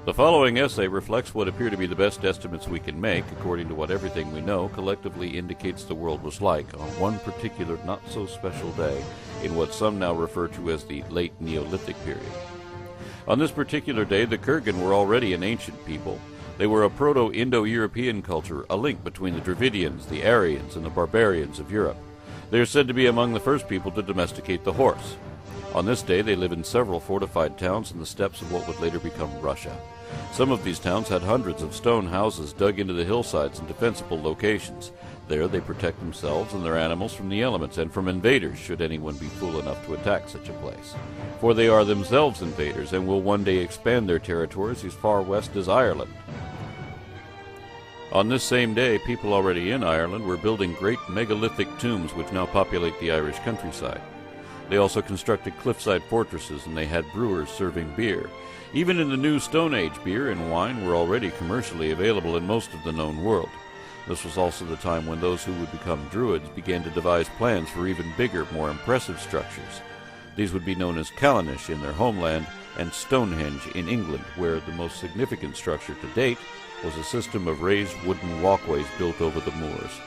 The following essay reflects what appear to be the best estimates we can make, according to what everything we know collectively indicates the world was like on one particular not-so-special day in what some now refer to as the late Neolithic period. On this particular day, the Kurgan were already an ancient people. They were a Proto-Indo-European culture, a link between the Dravidians, the Aryans, and the barbarians of Europe. They are said to be among the first people to domesticate the horse. On this day, they live in several fortified towns in the steppes of what would later become Russia. Some of these towns had hundreds of stone houses dug into the hillsides in defensible locations. There they protect themselves and their animals from the elements and from invaders, should anyone be fool enough to attack such a place. For they are themselves invaders and will one day expand their territories as far west as Ireland. On this same day, people already in Ireland were building great megalithic tombs which now populate the Irish countryside. They also constructed cliffside fortresses, and they had brewers serving beer. Even in the new Stone Age, beer and wine were already commercially available in most of the known world. This was also the time when those who would become Druids began to devise plans for even bigger, more impressive structures. These would be known as Callanish in their homeland and Stonehenge in England, where the most significant structure to date was a system of raised wooden walkways built over the moors.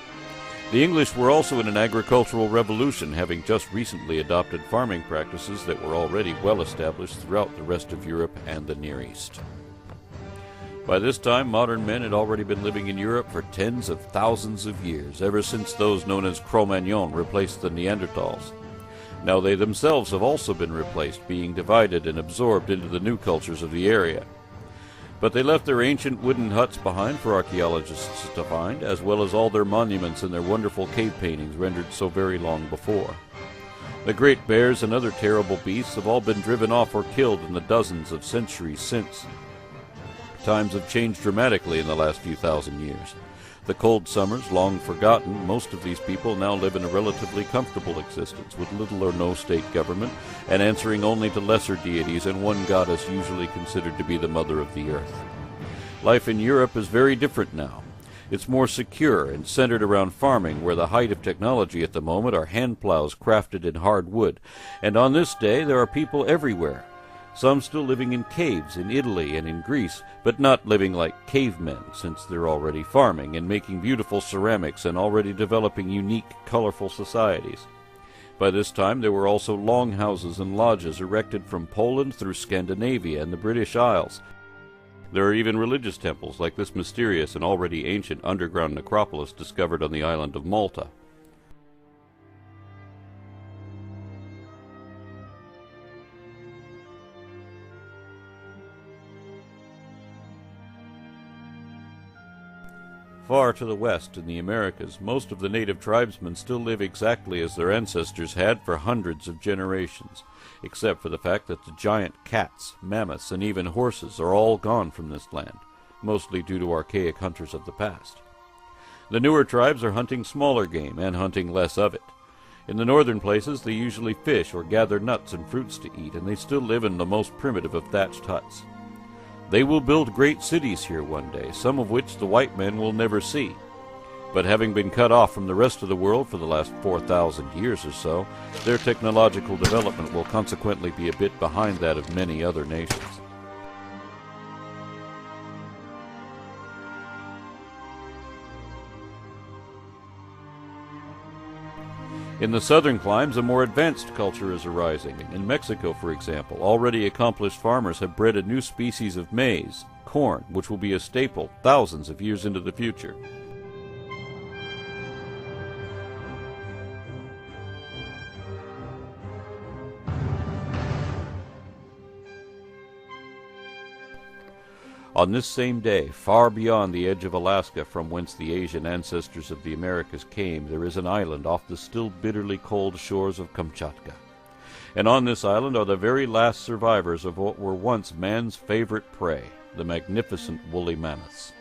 The English were also in an agricultural revolution, having just recently adopted farming practices that were already well established throughout the rest of Europe and the Near East. By this time, modern men had already been living in Europe for tens of thousands of years, ever since those known as Cro-Magnon replaced the Neanderthals. Now they themselves have also been replaced, being divided and absorbed into the new cultures of the area. But they left their ancient wooden huts behind for archaeologists to find, as well as all their monuments and their wonderful cave paintings rendered so very long before. The great bears and other terrible beasts have all been driven off or killed in the dozens of centuries since. Times have changed dramatically in the last few thousand years. The cold summers, long forgotten, most of these people now live in a relatively comfortable existence with little or no state government and answering only to lesser deities and one goddess usually considered to be the mother of the earth. Life in Europe is very different now. It's more secure and centered around farming, where the height of technology at the moment are hand plows crafted in hard wood. And on this day there are people everywhere. Some still living in caves in Italy and in Greece, but not living like cavemen, since they're already farming and making beautiful ceramics and already developing unique, colorful societies. By this time there were also longhouses and lodges erected from Poland through Scandinavia and the British Isles. There are even religious temples like this mysterious and already ancient underground necropolis discovered on the island of Malta. Far to the west, in the Americas, most of the native tribesmen still live exactly as their ancestors had for hundreds of generations, except for the fact that the giant cats, mammoths, and even horses are all gone from this land, mostly due to archaic hunters of the past. The newer tribes are hunting smaller game and hunting less of it. In the northern places, they usually fish or gather nuts and fruits to eat, and they still live in the most primitive of thatched huts. They will build great cities here one day, some of which the white men will never see. But having been cut off from the rest of the world for the last 4,000 years or so, their technological development will consequently be a bit behind that of many other nations. In the southern climes, a more advanced culture is arising. In Mexico, for example, already accomplished farmers have bred a new species of maize, corn, which will be a staple thousands of years into the future. On this same day, far beyond the edge of Alaska from whence the Asian ancestors of the Americas came, there is an island off the still bitterly cold shores of Kamchatka. And on this island are the very last survivors of what were once man's favorite prey, the magnificent woolly mammoths.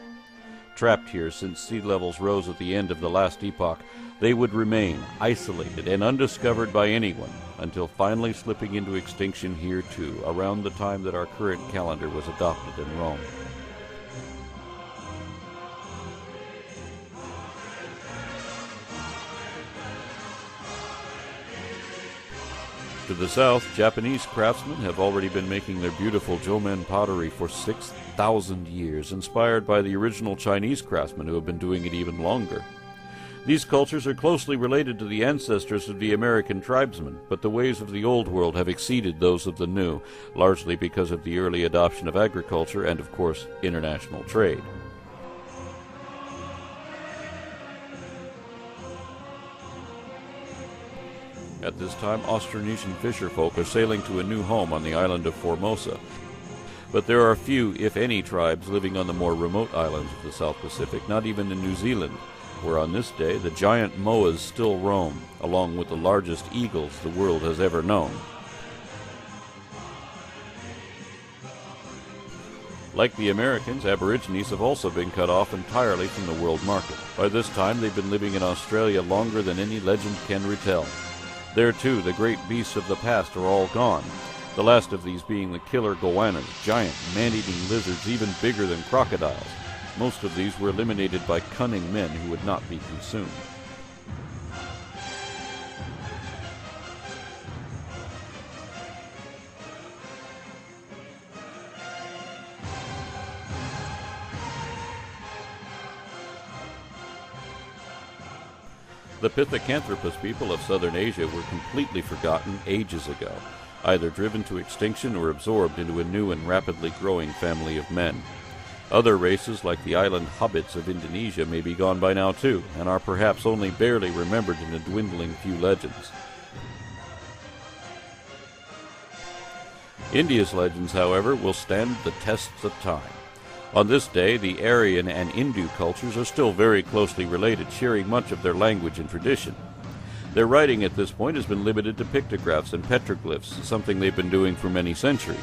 Trapped here since sea levels rose at the end of the last epoch, they would remain isolated and undiscovered by anyone until finally slipping into extinction here too, around the time that our current calendar was adopted in Rome. To the south, Japanese craftsmen have already been making their beautiful Jomen pottery for 6,000 years, inspired by the original Chinese craftsmen who have been doing it even longer. These cultures are closely related to the ancestors of the American tribesmen, but the ways of the Old World have exceeded those of the New, largely because of the early adoption of agriculture and, of course, international trade. At this time, Austronesian fisherfolk are sailing to a new home on the island of Formosa. But there are few, if any, tribes living on the more remote islands of the South Pacific, not even in New Zealand, where on this day the giant moas still roam, along with the largest eagles the world has ever known. Like the Americans, Aborigines have also been cut off entirely from the world market. By this time, they've been living in Australia longer than any legend can retell. There, too, the great beasts of the past are all gone, the last of these being the killer goannas, giant, man-eating lizards even bigger than crocodiles. Most of these were eliminated by cunning men who would not be consumed. The Pithecanthropus people of southern Asia were completely forgotten ages ago, either driven to extinction or absorbed into a new and rapidly growing family of men. Other races, like the island hobbits of Indonesia, may be gone by now too, and are perhaps only barely remembered in a dwindling few legends. India's legends, however, will stand the tests of time. On this day, the Aryan and Hindu cultures are still very closely related, sharing much of their language and tradition. Their writing at this point has been limited to pictographs and petroglyphs, something they've been doing for many centuries.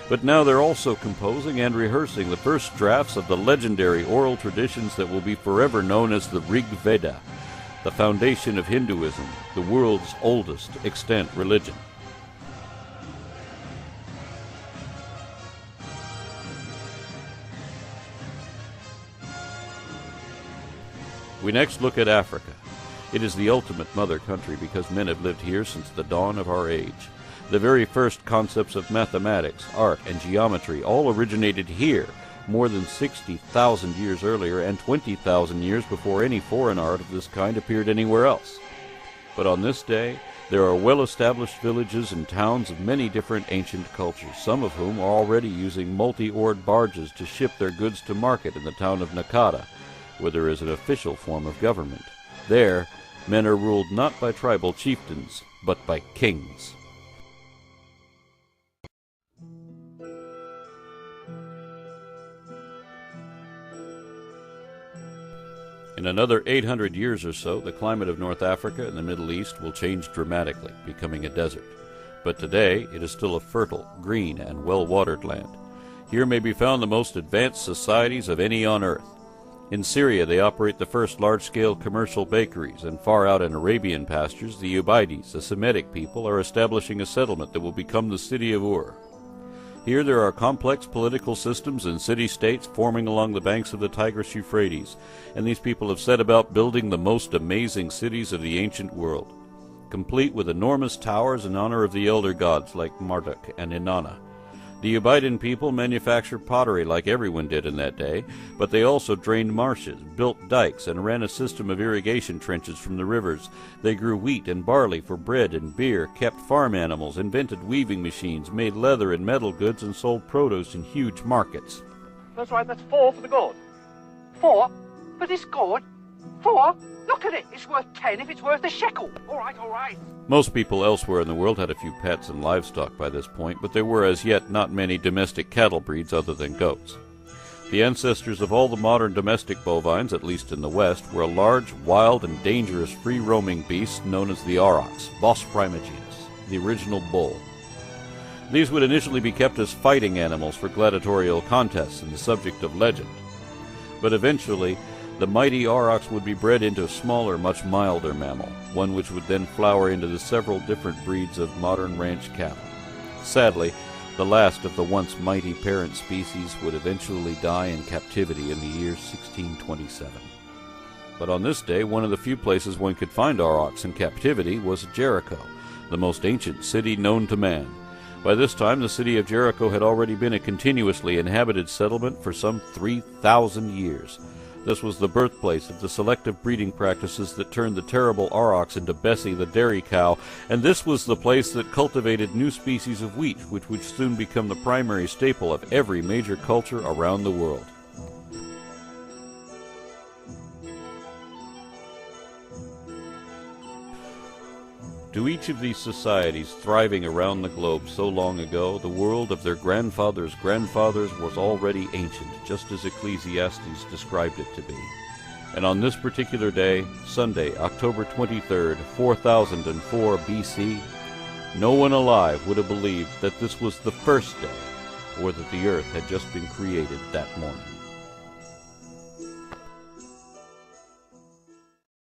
But now they're also composing and rehearsing the first drafts of the legendary oral traditions that will be forever known as the Rig Veda, the foundation of Hinduism, the world's oldest extant religion. We next look at Africa. It is the ultimate mother country because men have lived here since the dawn of our age. The very first concepts of mathematics, art, and geometry all originated here more than 60,000 years earlier and 20,000 years before any foreign art of this kind appeared anywhere else. But on this day, there are well-established villages and towns of many different ancient cultures, some of whom are already using multi-oared barges to ship their goods to market in the town of Nakada, where there is an official form of government. There, men are ruled not by tribal chieftains, but by kings. In another 800 years or so, the climate of North Africa and the Middle East will change dramatically, becoming a desert. But today, it is still a fertile, green, and well-watered land. Here may be found the most advanced societies of any on earth. In Syria, they operate the first large-scale commercial bakeries, and far out in Arabian pastures, the Ubaides, a Semitic people, are establishing a settlement that will become the city of Ur. Here there are complex political systems and city-states forming along the banks of the Tigris-Euphrates, and these people have set about building the most amazing cities of the ancient world, complete with enormous towers in honor of the elder gods like Marduk and Inanna. The Ubaidan people manufactured pottery like everyone did in that day, but they also drained marshes, built dikes, and ran a system of irrigation trenches from the rivers. They grew wheat and barley for bread and beer, kept farm animals, invented weaving machines, made leather and metal goods, and sold produce in huge markets. That's right, that's 4 for the gourd. 4? For this gourd? 4? Look at it, it's worth 10 if it's worth a shekel. All right, all right. Most people elsewhere in the world had a few pets and livestock by this point, but there were as yet not many domestic cattle breeds other than goats. The ancestors of all the modern domestic bovines, at least in the West, were a large, wild, and dangerous free-roaming beast known as the aurochs, Bos primigenius, the original bull. These would initially be kept as fighting animals for gladiatorial contests and the subject of legend. But eventually, the mighty aurochs would be bred into a smaller, much milder mammal, one which would then flower into the several different breeds of modern ranch cattle. Sadly, the last of the once mighty parent species would eventually die in captivity in the year 1627. But on this day, one of the few places one could find aurochs in captivity was Jericho, the most ancient city known to man. By this time, the city of Jericho had already been a continuously inhabited settlement for some 3,000 years. This was the birthplace of the selective breeding practices that turned the terrible aurochs into Bessie the dairy cow, and this was the place that cultivated new species of wheat, which would soon become the primary staple of every major culture around the world. To each of these societies thriving around the globe so long ago, the world of their grandfathers' grandfathers was already ancient, just as Ecclesiastes described it to be. And on this particular day, Sunday, October 23rd, 4004 BC, no one alive would have believed that this was the first day, or that the earth had just been created that morning.